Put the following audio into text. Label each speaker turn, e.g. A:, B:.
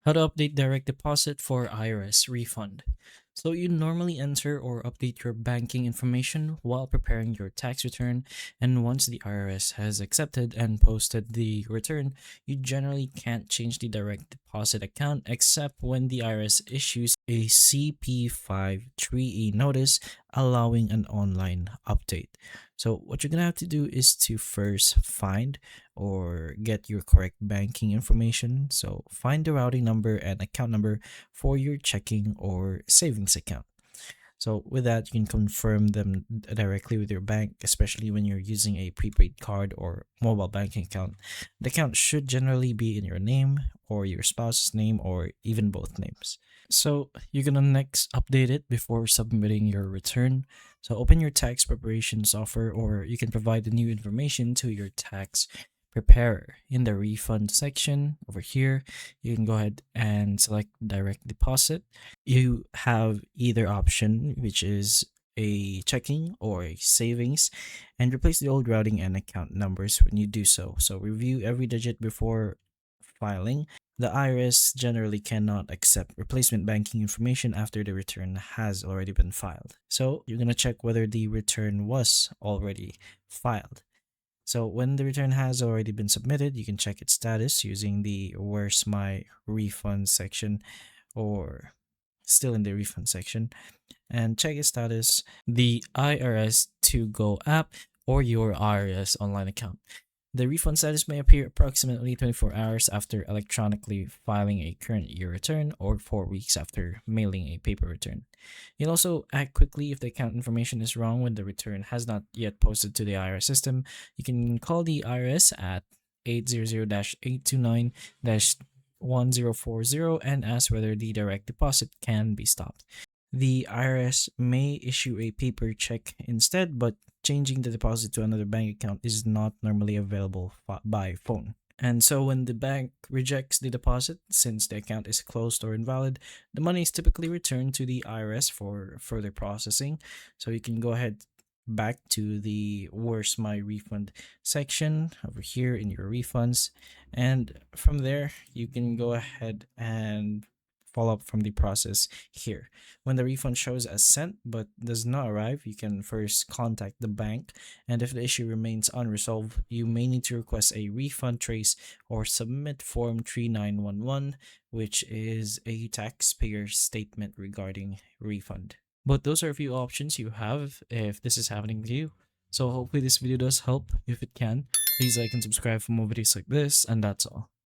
A: How to update direct deposit for IRS refund. So you normally enter or update your banking information while preparing your tax return, and once the IRS has accepted and posted the return, you generally can't change the direct deposit account except when the IRS issues a CP53E notice allowing an online update. So what you're gonna have to do is to first find or get your correct banking information. So find the routing number and account number for your checking or savings account. So with that, you can confirm them directly with your bank, especially when you're using a prepaid card or mobile banking account. The account should generally be in your name or your spouse's name or even both names. So you're gonna next update it before submitting your return. So open your tax preparation software, or you can provide the new information to your tax preparer. In the refund section over here, you can go ahead and select direct deposit. You have either option, which is a checking or a savings, and replace the old routing and account numbers when you do so. So review every digit before filing. The IRS generally cannot accept replacement banking information after the return has already been filed. So you're going to check whether the return was already filed. So when the return has already been submitted, you can check its status using the Where's My Refund section, or still in the refund section, and check its status, the IRS To Go app, or your IRS online account. The refund status may appear approximately 24 hours after electronically filing a current year return or 4 weeks after mailing a paper return. You'll also act quickly if the account information is wrong when the return has not yet posted to the IRS system. You can call the IRS at 800-829-1040 and ask whether the direct deposit can be stopped. The IRS may issue a paper check instead, but changing the deposit to another bank account is not normally available by phone. And so when the bank rejects the deposit, since the account is closed or invalid, the money is typically returned to the IRS for further processing. So you can go ahead back to the Where's My Refund section over here in your refunds. And from there, you can go ahead and follow up from the process here. When the refund shows as sent but does not arrive, you can first contact the bank, and if the issue remains unresolved, you may need to request a refund trace or submit Form 3911, which is a taxpayer statement regarding refund. But those are a few options you have if this is happening to you. So hopefully this video does help. If it can, please like and subscribe for more videos like this, and that's all.